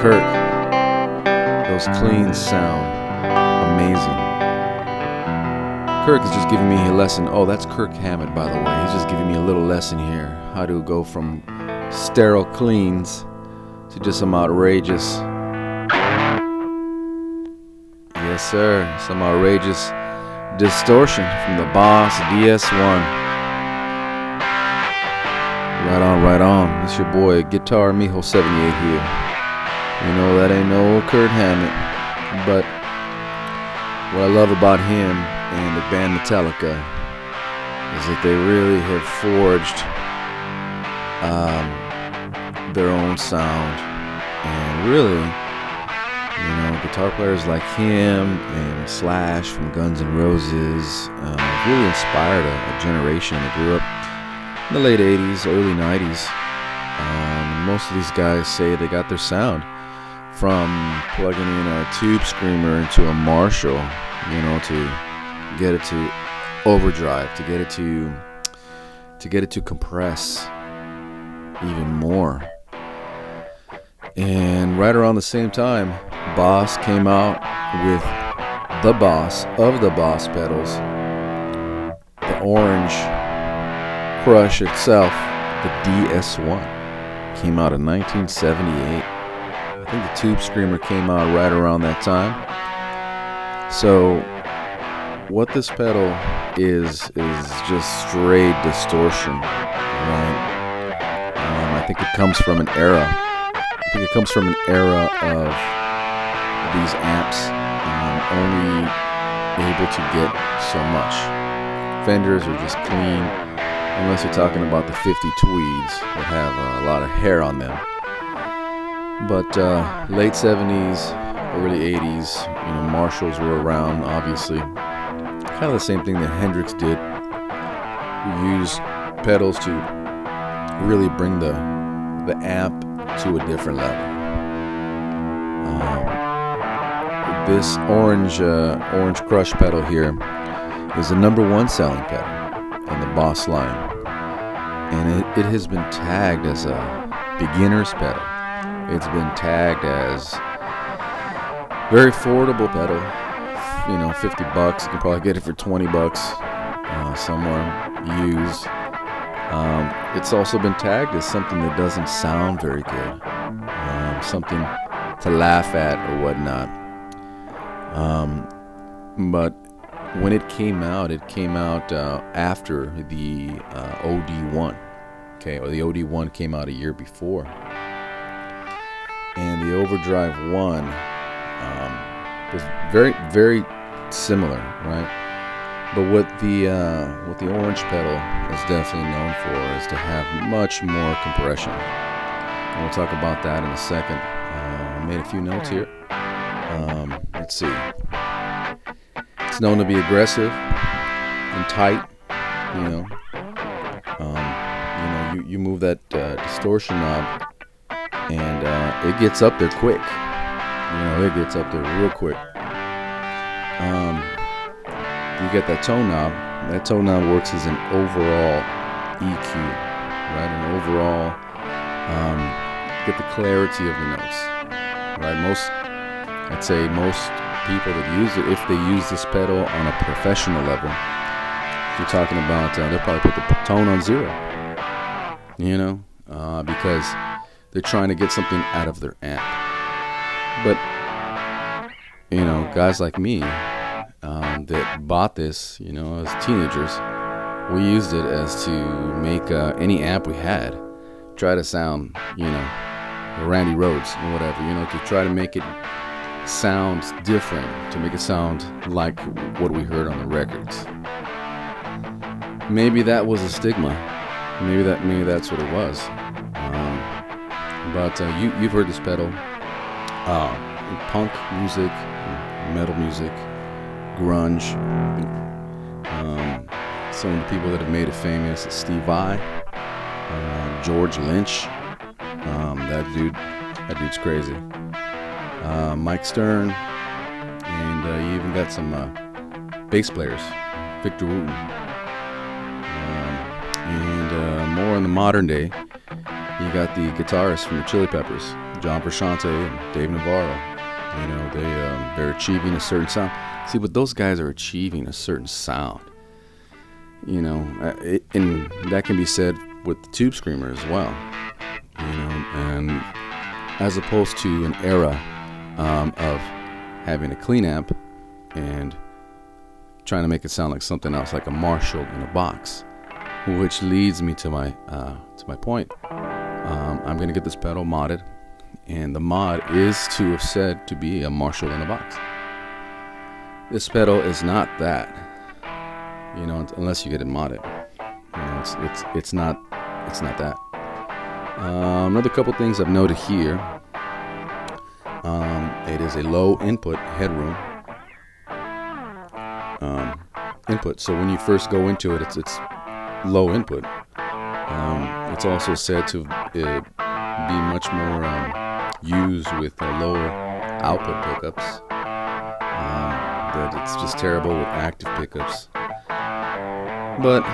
Kirk. Those cleans sound amazing. Kirk is just giving me a lesson. Oh, that's Kirk Hammett, by the way. He's just giving me a little lesson here. How to go from sterile cleans to just some outrageous, yes sir, some outrageous distortion from the Boss DS-1. Right on, right on. It's your boy, Guitar Mijo 78 here. You know that ain't no Kurt Hammett, but what I love about him and the band Metallica is that they really have forged their own sound, and really, you know, guitar players like him and Slash from Guns N' Roses really inspired a generation that grew up in the late 80s, early 90s. Most of these guys say they got their sound from plugging in a tube screamer into a Marshall, you know, to get it to overdrive, to get it to compress even more. And right around the same time, Boss came out with the Boss of the Boss pedals, the Orange Crush itself, the DS-1, came out in 1978. I think the Tube Screamer came out right around that time. So what this pedal is just straight distortion, right? I think it comes from an era. I think it comes from an era of these amps only able to get so much. Fenders are just clean, unless you're talking about the 50 Tweeds that have a lot of hair on them. But late 70s, early 80s, you know, Marshalls were around, obviously. Kind of the same thing that Hendrix did. We use pedals to really bring the amp to a different level. This Orange Crush pedal here is the #1 selling pedal in the Boss line, and it has been tagged as a beginner's pedal. It's been tagged as very affordable pedal. You know, $50. You can probably get it for $20 somewhere used. It's also been tagged as something that doesn't sound very good, something to laugh at or whatnot. But when it came out after the OD1, okay, or the OD1 came out a year before, and the Overdrive 1 was very, very similar, right? But what the Orange pedal is definitely known for is to have much more compression. And we'll talk about that in a second. I made a few notes here. Let's see. It's known to be aggressive and tight. You move that distortion knob, and it gets up there quick. It gets up there real quick. You get that tone knob. That tone knob works as an overall EQ, right? An overall, get the clarity of the notes, right? I'd say most people that use it, if they use this pedal on a professional level, if you're talking about, they'll probably put the tone on 0, because they're trying to get something out of their amp. But, guys like me, that bought this, as teenagers, we used it as to make any amp we had try to sound, Randy Rhoads or whatever, to try to make it sound different, to make it sound like what we heard on the records. Maybe that was a stigma. Maybe that's what it was. But you've heard this pedal, punk music, metal music, grunge. Some of the people that have made it famous is Steve Vai, George Lynch. That dude's crazy. Mike Stern, and you even got some bass players, Victor Wooten. And more in the modern day, you got the guitarist from the Chili Peppers, John Frusciante and Dave Navarro. You know, they're achieving a certain sound. See, but those guys are achieving a certain sound. You know, and that can be said with the Tube Screamer as well. You know, and as opposed to an era of having a clean amp and trying to make it sound like something else, like a Marshall in a box, which leads me to my point. I'm gonna get this pedal modded, and the mod is to have said to be a Marshall in a box. This pedal is not that, you know, unless you get it modded. You know, it's not that. Another couple things I've noted here. It is a low input headroom input. So when you first go into it, it's low input. It's also said to be much more used with lower output pickups. That it's just terrible with active pickups. But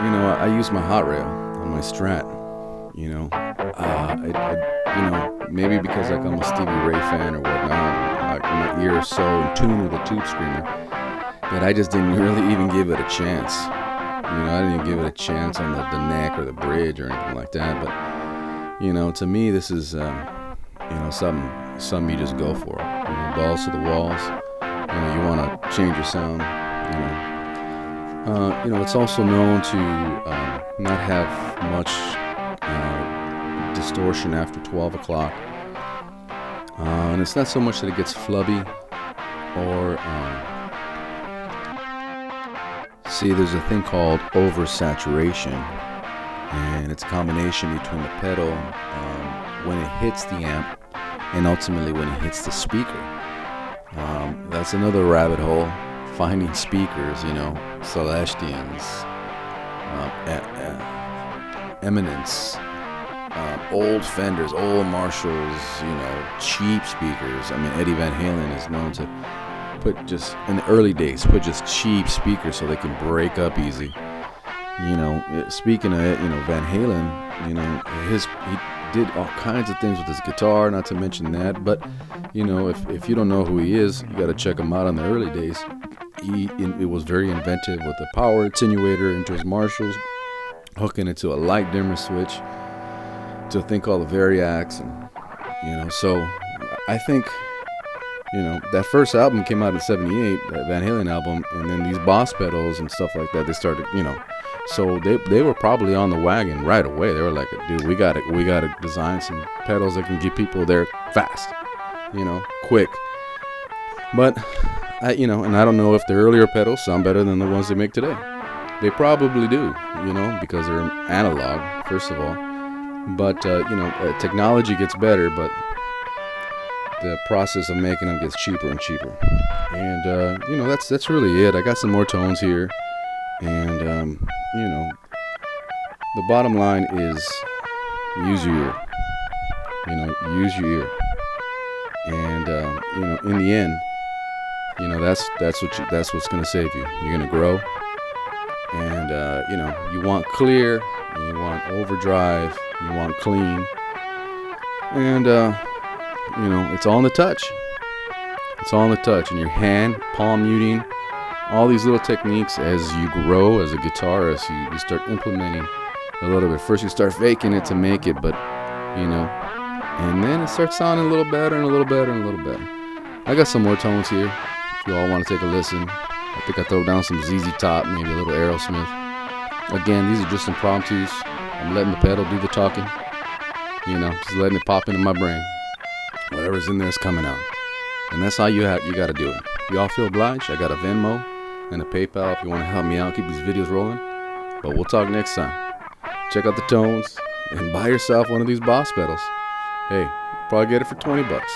you know, I use my hot rail on my Strat. You know, you know, maybe because like I'm a Stevie Ray fan or whatnot, my ear is so in tune with the Tube Screamer that I just didn't really even give it a chance. You know, I didn't even give it a chance on the neck or the bridge or anything like that. But you know, to me, this is you know, something you just go for. You know, balls to the walls. You know, you want to change your sound. You know, it's also known to not have much distortion after 12 o'clock. And it's not so much that it gets flubby or see, there's a thing called oversaturation, and it's a combination between the pedal when it hits the amp and ultimately when it hits the speaker. That's another rabbit hole, finding speakers, you know, Celestians, Eminence, old Fenders, old Marshalls, you know, cheap speakers. I mean, Eddie Van Halen is known to put just, in the early days, put just cheap speakers so they can break up easy. You know, speaking of, you know, Van Halen, you know, he did all kinds of things with his guitar, not to mention that. But, you know, if you don't know who he is, you got to check him out on the early days. It was very inventive with the power attenuator into his Marshalls, hooking it to a light dimmer switch, to a thing called the Variax, and you know, so I think, you know, that first album came out in '78, that Van Halen album, and then these Boss pedals and stuff like that, they started, you know, so they were probably on the wagon right away. They were like, dude, we gotta design some pedals that can get people there fast, you know, quick. But you know, and I don't know if the earlier pedals sound better than the ones they make today. They probably do, you know, because they're analog, first of all. But you know, technology gets better, but the process of making them gets cheaper and cheaper. And you know, that's really it. I got some more tones here, and you know, the bottom line is use your ear. You know, use your ear. And you know, in the end, you know, that's what's gonna save you. You're gonna grow, and you know, you want clear, and you want overdrive, you want clean, and you know, it's all in the touch. It's all in the touch, in your hand, palm muting, all these little techniques. As you grow as a guitarist, you start implementing a little bit. First you start faking it to make it, but you know, and then it starts sounding a little better and a little better and a little better. I got some more tones here if you all want to take a listen. I think I throw down some ZZ Top, maybe a little Aerosmith. Again, these are just impromptus. I'm letting the pedal do the talking, you know, just letting it pop into my brain. Whatever's in there is coming out, and that's how you got to do it. If y'all feel obliged, I got a Venmo and a PayPal if you want to help me out, keep these videos rolling. But we'll talk next time. Check out the tones and buy yourself one of these Boss pedals. Hey, probably get it for 20 bucks.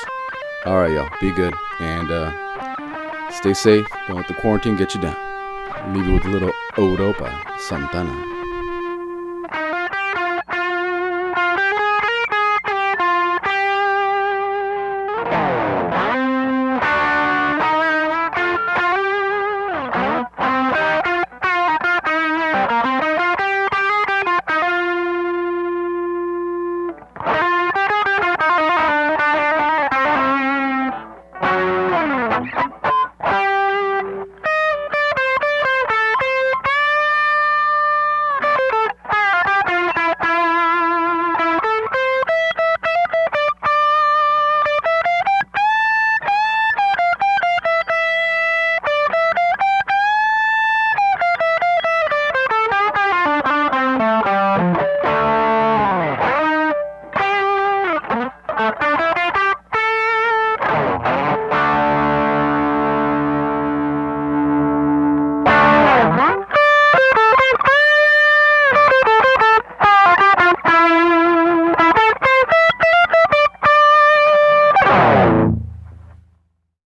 All right, y'all, be good and stay safe. Don't let the quarantine get you down. Leave you with a little Ode by Santana.